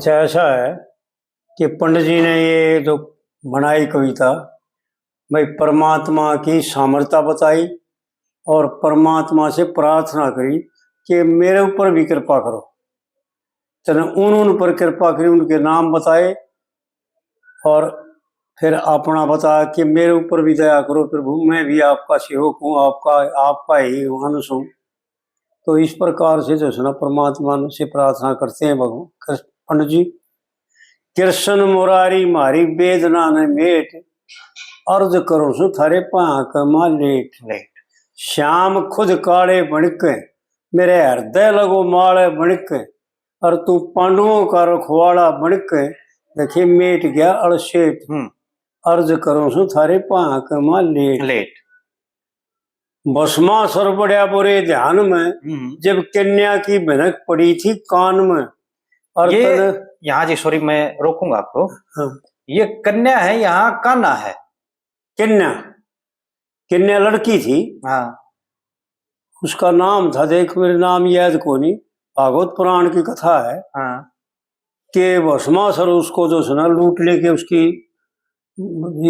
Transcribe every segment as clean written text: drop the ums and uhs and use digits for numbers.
अच्छा ऐसा है कि पंडित जी ने ये जो बनाई कविता, भाई परमात्मा की सामर्थ्यता बताई और परमात्मा से प्रार्थना करी कि मेरे ऊपर भी कृपा करो। तो उन पर कृपा करी, उनके नाम बताए और फिर अपना बताया कि मेरे ऊपर भी दया करो प्रभु, मैं भी आपका सेवक हूँ, आपका ही अंश हूँ। तो इस प्रकार से जो है ना परमात्मा से प्रार्थना करते हैं भगवान पंडित जी। कृष्ण मुरारी मारी वेदना ने मेट, अर्ज करो सु थारे पाकमा लेट लेट। श्याम खुद काले बणक, मेरे हृदय लगो माले बणक, और तू पांडवों का रखवाड़ा बणक, देखे मेट गया अड़सेट। अर्ज करो सु थारे पाकमा लेट लेट। भस्मासुर बढ़िया बुरे ध्यान में, जब कन्या की भनक पड़ी थी कान में। और ये यहाँ जी सॉरी मैं रोकूंगा आपको। हाँ। ये कन्या है, यहाँ कान्हा है। कन्या लड़की थी। हाँ। उसका नाम था, देख मेरे नाम याद को नहीं, भागवत पुराण की कथा है। हाँ। कि भस्मासुर उसको जो सुना लूटने के, उसकी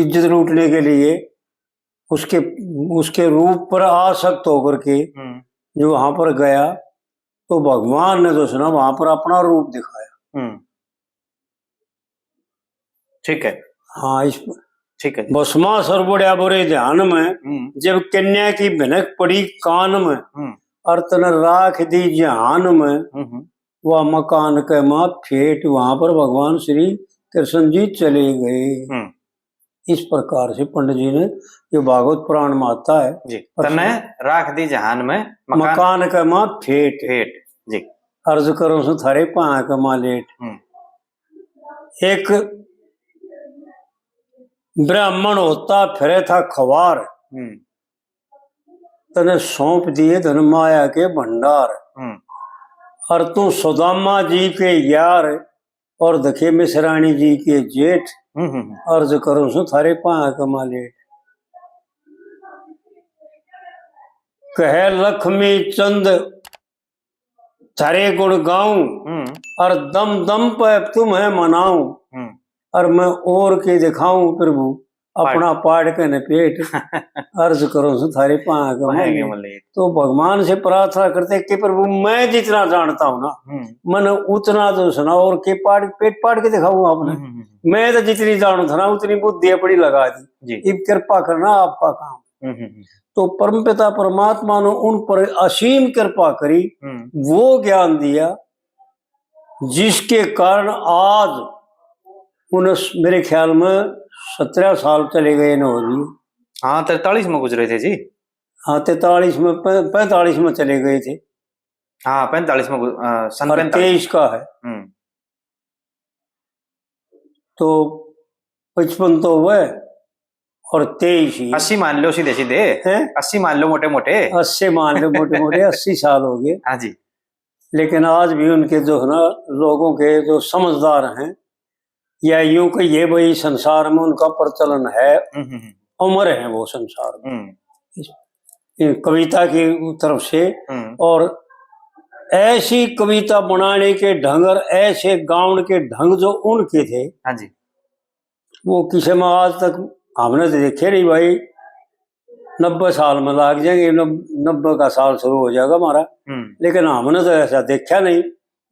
इज्जत लूटने के लिए उसके रूप पर आसक्त होकर के जो वहां पर गया, तो भगवान ने जो सुना वहां पर अपना रूप दिखाया। ठीक है। हाँ, इस ठीक है। भस्मासुर बढ़िया बुरे ध्यान में, जब कन्या की भनक पड़ी कान में, और तन राख दी जहान में, वह मकान के माँ फेट। वहां पर भगवान श्री कृष्ण जी चले गए। इस प्रकार से पंडित जी ने जो भागवत पुराण में आता है जी, तने राख दी जहान में मकान के माँ फेट फेट जी। अर्ज करो सु थारे पाया के माँ लेट। एक ब्राह्मण होता फिरे था खवार, तने सौंप दिए धन माया के भंडार। और तू सुदामा जी के यार, और दखे मिश्राणी जी के जेठ। अर्ज करो सु थारे पाया के माँ लेट। कहे लक्ष्मी चंद थारे गुण गाऊं, और दम दम पे तुम्हें मनाऊं, और मैं और के दिखाऊं प्रभु अपना पाड़ के न पेट। अर्ज करो सु थारे पाया के माँ लेट। तो भगवान से प्रार्थना करते कि प्रभु मैं जितना जानता हूं ना, मन उतना तो सुना, और के पेट पाड़ के दिखाऊं आपने। मैं तो जितनी जानू था ना उतनी बुद्धि अपनी लगा दी, इब कृपा करना आपका काम। तो परमपिता परमात्मा ने उन पर असीम कृपा करी, वो ज्ञान दिया जिसके कारण आज उन्हें मेरे ख्याल में 17 साल चले गए न हो दिए। हाँ 43 में गुजरे थे जी। हाँ 43 में 45 में चले गए थे। हाँ 45 में 23 का है। तो 55 तो हुए और 23 ही 80 मान लो सीधे सीधे। 80 मान लो मोटे मोटे। 80 मान लो मोटे मोटे 80 साल हो गए। हाँ जी। लेकिन आज भी उनके जो है ना लोगों के जो समझदार हैं, या यूं कहिए भाई संसार में उनका प्रचलन है, अमर है वो संसार में कविता की तरफ से। और ऐसी कविता बनाने के ढंग और ऐसे गाउन के ढंग जो उनके थे, हाँ जी, वो किसी में आज तक हमने तो देखे नहीं भाई। 90 साल में लाग जाएंगे, 90 का साल शुरू हो जाएगा हमारा, लेकिन हमने तो ऐसा देखा नहीं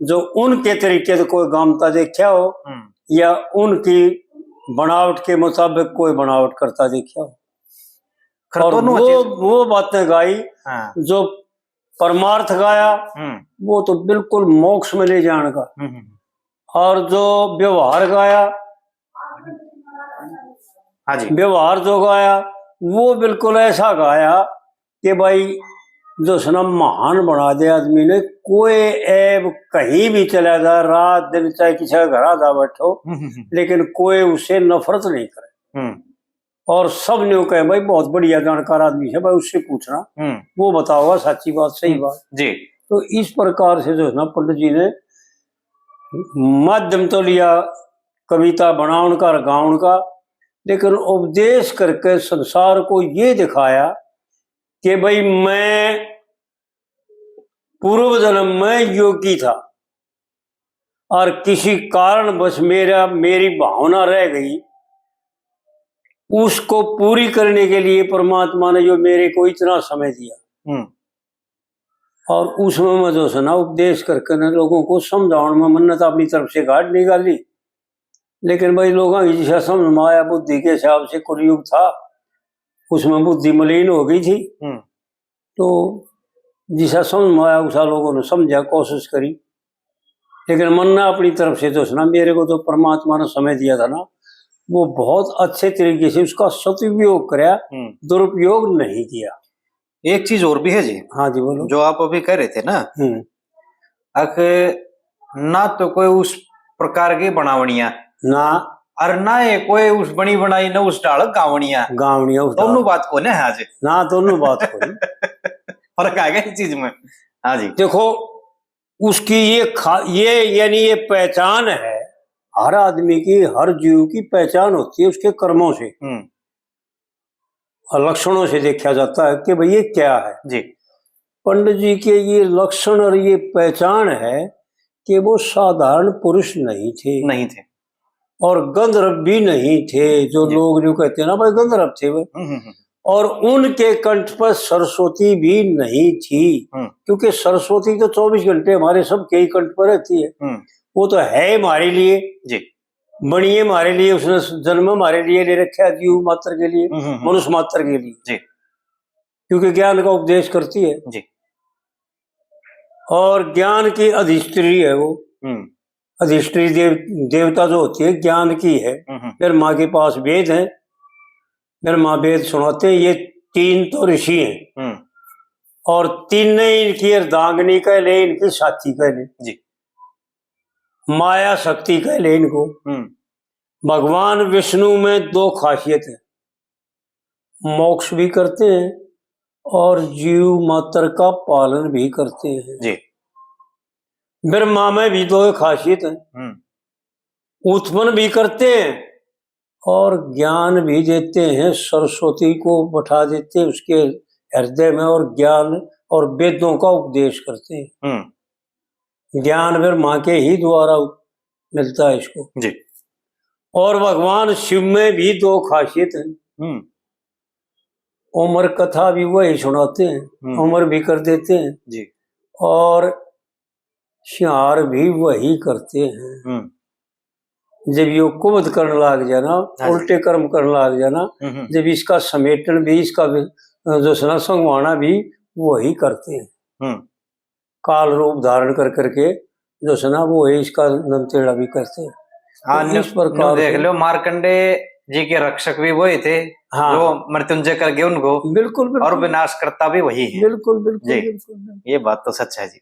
जो उनके तरीके से कोई गामता देखा हो, या उनकी बनावट के मुताबिक कोई बनावट करता देखा हो। और वो बातें गाई जो परमार्थ गाया, वो तो बिल्कुल मोक्ष में ले जाने का। और जो व्यवहार गाया, हाँ जी, व्यवहार जो गाया वो बिल्कुल ऐसा गाया कि भाई जो सनम महान बना दे आदमी ने। कोई ऐब कहीं भी चला जाए, रात दिन चाहे किसी का घर जा बैठो, लेकिन कोई उससे नफरत नहीं करे। और सब ने कहे भाई बहुत बढ़िया जानकार आदमी है भाई, उससे पूछना, वो बताओगा सच्ची बात सही बात जी। तो इस प्रकार से जो है ना पंडित जी ने माध्यम तो लिया कविता बनाउन का और गाउन का, लेकिन उपदेश करके संसार को ये दिखाया कि भाई मैं पूर्व जन्म में योगी था और किसी कारणवश मेरी भावना रह गई, उसको पूरी करने के लिए परमात्मा ने जो मेरे को इतना समय दिया, और उसमें मैं जो है ना उपदेश करके ना लोगों को समझाने में मन्नत अपनी तरफ से गाड़ निकाली। लेकिन भाई लोगों की जिसा समझ में आया, बुद्धि के हिसाब से कुलयुग था, उसमें बुद्धि मलिन हो गई थी, तो जिसा समझ में आया उसा लोगों ने समझा, कोशिश करी। लेकिन मन्ना अपनी तरफ से तो सुना, मेरे को तो परमात्मा ने समय दिया था ना, वो बहुत अच्छे तरीके से उसका सदुपयोग कराया, दुरुपयोग नहीं किया। एक चीज और भी है जी। हाँ जी बोलो। जो आप अभी कह रहे थे ना, ना तो कोई उस प्रकार की बनावनिया ना, और ना ये कोई उस बनी बनाई न उस डाल गावनिया दोनों बात को ना आज ना, दोनों बात को फर्क आ गया इस चीज में। हाँ जी, देखो उसकी ये यानी ये पहचान है, हर आदमी की, हर जीव की पहचान होती है उसके कर्मों से और लक्षणों से देखा जाता है कि भाई ये क्या है जी। पंडित जी के ये लक्षण और ये पहचान है कि वो साधारण पुरुष नहीं थे और गंधर्व भी नहीं थे, जो लोग जो कहते हैं ना भाई गंधर्व थे वो, और उनके कंठ पर सरस्वती भी नहीं थी, क्योंकि सरस्वती तो 24 घंटे हमारे सबके ही कंठ पर रहती है। वो तो है हमारे लिए जी, बनी है हमारे लिए, उसने जन्म हमारे लिए ले रखा है, जीव मात्र के लिए, मनुष्य मात्र के लिए जी, क्योंकि ज्ञान का उपदेश करती है जी। और ज्ञान की अधिष्ठी है वो, अधिष्ठी देवता जो होती है ज्ञान की है। फिर माँ के पास वेद है, फिर माँ वेद सुनाते हैं, ये 3 तो ऋषि हैं और 3 इनकी अर्धांगिनी कह ले, इनकी साथी कह ले जी, माया शक्ति कह ले इनको। भगवान विष्णु में 2 खासियत है, मोक्ष भी करते हैं और जीव मात्र का पालन भी करते हैं जी। ब्रह्मा में भी 2 खासियत है, उत्पन्न भी करते हैं और ज्ञान भी देते हैं, सरस्वती को बैठा देते हैं उसके हृदय में और ज्ञान और वेदों का उपदेश करते हैं। ज्ञान ब्रह्मा के ही द्वारा मिलता है इसको जी। और भगवान शिव में भी 2 खासियत है, उम्र कथा भी वही सुनाते हैं, उम्र भी कर देते हैं जी, और श्यार भी वही करते हैं। जब ये कुबद करने लग जाना, उल्टे कर्म करने लग जाना, जब इसका समेटन भी, इसका जो सना संगवाना भी वही करते हैं, काल रूप धारण कर करके जो सना वो है इसका नमतेड़ा भी करते हैं। हाँ, तो इस प्रकार देख लो मार्कंडे जी के रक्षक भी वही थे। हाँ, जो मृत्युंजय कर गए उनको, बिल्कुल, बिल्कुल, और विनाश करता भी वही है। बिल्कुल बिल्कुल, बिल्कुल ये बात तो सच है जी।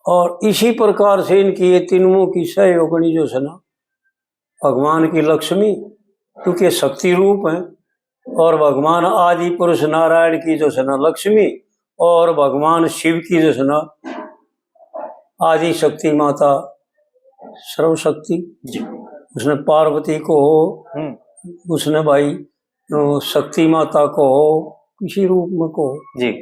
और इसी प्रकार से इनकी ये तीनों की सहयोगिनी जो सना भगवान की लक्ष्मी, क्योंकि शक्ति रूप है, और भगवान आदि पुरुष नारायण की जो सना लक्ष्मी, और भगवान शिव की जो सना आदि शक्ति माता सर्वशक्ति। उसने पार्वती को, उसने भाई शक्ति माता को किसी रूप में को जी